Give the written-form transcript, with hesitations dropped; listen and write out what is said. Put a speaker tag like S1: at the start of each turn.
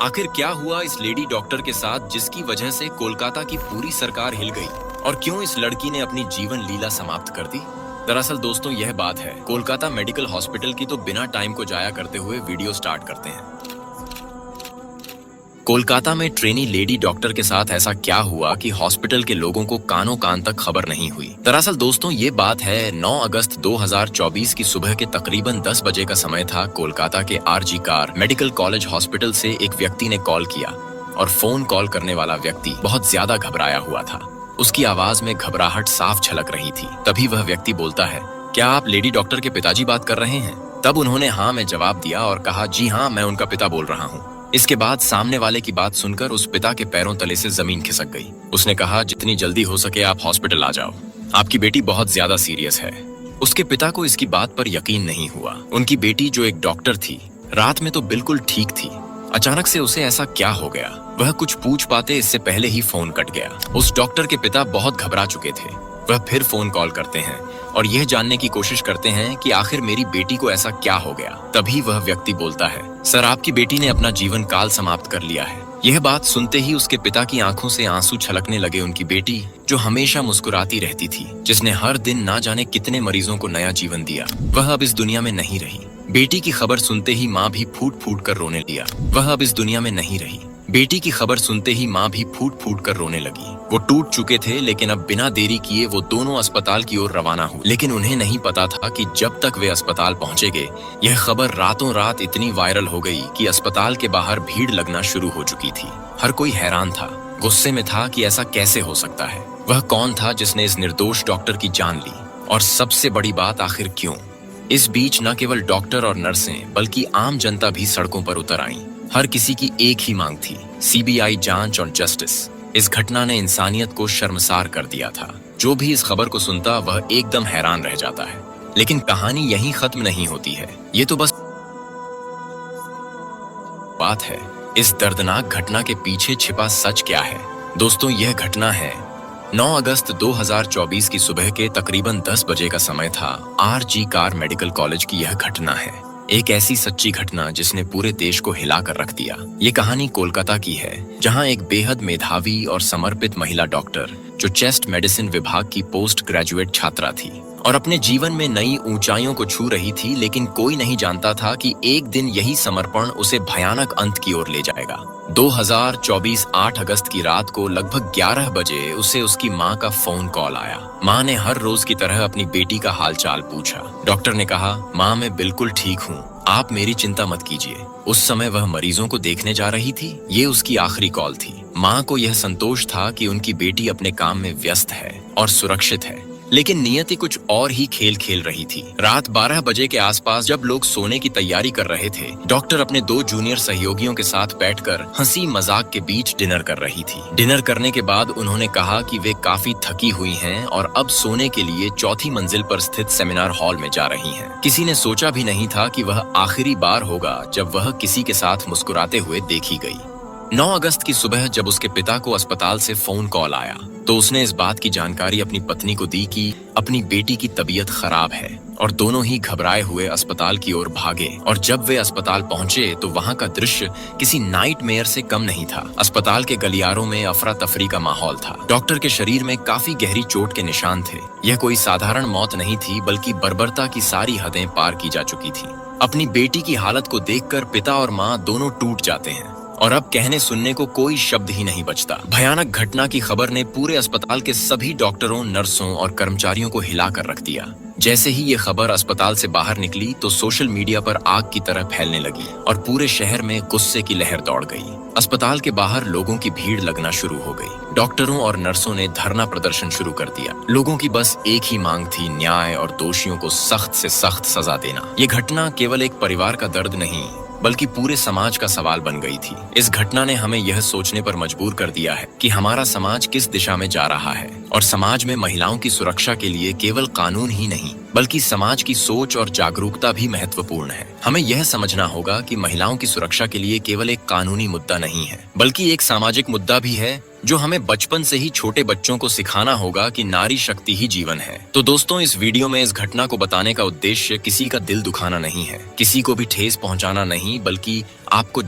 S1: आखिर क्या हुआ इस लेडी डॉक्टर के साथ जिसकी वजह से कोलकाता की पूरी सरकार हिल गई? और क्यों इस लड़की ने अपनी जीवन लीला समाप्त कर दी? दरअसल दोस्तों यह बात है, कोलकाता मेडिकल हॉस्पिटल की। तो बिना टाइम को जाया करते हुए वीडियो स्टार्ट करते हैं। कोलकाता में ट्रेनी लेडी डॉक्टर के साथ ऐसा क्या हुआ कि हॉस्पिटल के लोगों को कानों कान तक खबर नहीं हुई? दरअसल दोस्तों ये बात है 9 अगस्त 2024 की सुबह के तकरीबन 10 बजे का समय था। कोलकाता के RG Kar medical college hospital से एक व्यक्ति ने कॉल किया और फोन कॉल करने वाला व्यक्ति बहुत ज्यादा घबराया हुआ था। उसकी आवाज में घबराहट साफ झलक रही थी। तभी वह व्यक्ति बोलता है, क्या आप लेडी डॉक्टर के पिताजी बात कर रहे हैं? तब उन्होंने हाँ में जवाब दिया और कहा, जी हाँ, मैं उनका पिता बोल रहा हूँ। इसके बाद सामने वाले की बात सुनकर उस पिता के पैरों तले से जमीन खिसक गई। उसने कहा, जितनी जल्दी हो सके आप हॉस्पिटल आ जाओ, आपकी बेटी बहुत ज्यादा सीरियस है। उसके पिता को इसकी बात पर यकीन नहीं हुआ। उनकी बेटी जो एक डॉक्टर थी, रात में तो बिल्कुल ठीक थी, अचानक से उसे ऐसा क्या हो गया? वह कुछ पूछ पाते इससे पहले ही फोन कट गया। उस डॉक्टर के पिता बहुत घबरा चुके थे। वह फिर फोन कॉल करते हैं और यह जानने की कोशिश करते हैं कि आखिर मेरी बेटी को ऐसा क्या हो गया। तभी वह व्यक्ति बोलता है, सर आपकी बेटी ने अपना जीवन काल समाप्त कर लिया है। यह बात सुनते ही उसके पिता की आंखों से आंसू छलकने लगे। उनकी बेटी जो हमेशा मुस्कुराती रहती थी, जिसने हर दिन ना जाने कितने मरीजों को नया जीवन दिया, वह अब इस दुनिया में नहीं रही। बेटी की खबर सुनते ही माँ भी फूट फूट कर रोने लिया। वह अब इस दुनिया में नहीं रही। बेटी की खबर सुनते ही माँ भी फूट फूट कर रोने लगी। वो टूट चुके थे, लेकिन अब बिना देरी किए वो दोनों अस्पताल की ओर रवाना हुए। लेकिन उन्हें नहीं पता था कि जब तक वे अस्पताल पहुंचेंगे, यह खबर रातों रात इतनी वायरल हो गई कि अस्पताल के बाहर भीड़ लगना शुरू हो चुकी थी। हर कोई हैरान था, गुस्से में था कि ऐसा कैसे हो सकता है। वह कौन था जिसने इस निर्दोष डॉक्टर की जान ली? और सबसे बड़ी बात, आखिर क्यों? इस बीच न केवल डॉक्टर और नर्सें बल्कि आम जनता भी सड़कों पर उतर आई। हर किसी की एक ही मांग थी, सीबीआई जांच और जस्टिस। इस घटना ने इंसानियत को शर्मसार कर दिया था। जो भी इस खबर को सुनता वह एकदम हैरान रह जाता है। लेकिन कहानी यहीं खत्म नहीं होती है। ये तो बस बात है, इस दर्दनाक घटना के पीछे छिपा सच क्या है? दोस्तों यह घटना है 9 अगस्त 2024 की सुबह के तकरीबन 10 बजे का समय था। आरजी कार मेडिकल कॉलेज की यह घटना है, एक ऐसी सच्ची घटना जिसने पूरे देश को हिला कर रख दिया। ये कहानी कोलकाता की है, जहां एक बेहद मेधावी और समर्पित महिला डॉक्टर जो चेस्ट मेडिसिन विभाग की पोस्ट ग्रेजुएट छात्रा थी और अपने जीवन में नई ऊंचाइयों को छू रही थी। लेकिन कोई नहीं जानता था कि एक दिन यही समर्पण उसे भयानक अंत की ओर ले जाएगा। 2024 8 अगस्त की रात को लगभग 11 बजे उसे उसकी माँ का फोन कॉल आया। माँ ने हर रोज की तरह अपनी बेटी का हालचाल पूछा। डॉक्टर ने कहा, माँ मैं बिल्कुल ठीक हूँ, आप मेरी चिंता मत कीजिए। उस समय वह मरीजों को देखने जा रही थी। ये उसकी आखिरी कॉल थी। माँ को यह संतोष था कि उनकी बेटी अपने काम में व्यस्त है और सुरक्षित है। लेकिन नियति कुछ और ही खेल खेल रही थी। रात 12 बजे के आसपास जब लोग सोने की तैयारी कर रहे थे, डॉक्टर अपने 2 जूनियर सहयोगियों के साथ बैठकर हंसी मजाक के बीच डिनर कर रही थी। डिनर करने के बाद उन्होंने कहा कि वे काफी थकी हुई हैं और अब सोने के लिए 4थी मंजिल पर स्थित सेमिनार हॉल में जा रही हैं। किसी ने सोचा भी नहीं था कि वह आखिरी बार होगा जब वह किसी के साथ मुस्कुराते हुए देखी गई। 9 अगस्त की सुबह जब उसके पिता को अस्पताल से फोन कॉल आया तो उसने इस बात की जानकारी अपनी पत्नी को दी कि अपनी बेटी की तबीयत खराब है और दोनों ही घबराए हुए अस्पताल की ओर भागे। और जब वे अस्पताल पहुंचे तो वहां का दृश्य किसी नाइटमेयर से कम नहीं था। अस्पताल के गलियारों में अफरा तफरी का माहौल था। डॉक्टर के शरीर में काफी गहरी चोट के निशान थे। यह कोई साधारण मौत नहीं थी, बल्कि बर्बरता की सारी हदें पार की जा चुकी थी। अपनी बेटी की हालत को देखकर पिता और माँ दोनों टूट जाते हैं और अब कहने सुनने को कोई शब्द ही नहीं बचता। भयानक घटना की खबर ने पूरे अस्पताल के सभी डॉक्टरों, नर्सों और कर्मचारियों को हिलाकर रख दिया। जैसे ही ये खबर अस्पताल से बाहर निकली तो सोशल मीडिया पर आग की तरह फैलने लगी और पूरे शहर में गुस्से की लहर दौड़ गई। अस्पताल के बाहर लोगों की भीड़ लगना शुरू हो गई। डॉक्टरों और नर्सों ने धरना प्रदर्शन शुरू कर दिया। लोगों की बस एक ही मांग थी, न्याय और दोषियों को सख्त से सख्त सजा देना। ये घटना केवल एक परिवार का दर्द नहीं, बल्कि पूरे समाज का सवाल बन गई थी। इस घटना ने हमें यह सोचने पर मजबूर कर दिया है कि हमारा समाज किस दिशा में जा रहा है और समाज में महिलाओं की सुरक्षा के लिए केवल कानून ही नहीं, बल्कि समाज की सोच और जागरूकता भी महत्वपूर्ण है। हमें यह समझना होगा कि महिलाओं की सुरक्षा के लिए केवल एक कानूनी मुद्दा नहीं है, बल्कि एक सामाजिक मुद्दा भी है जो हमें बचपन से ही छोटे बच्चों को सिखाना होगा कि नारी शक्ति ही जीवन है। तो दोस्तों, इस वीडियो में इस घटना को बताने का उद्देश्य किसी का दिल दुखाना नहीं है, किसी को भी ठेस पहुंचाना नहीं, बल्कि आपको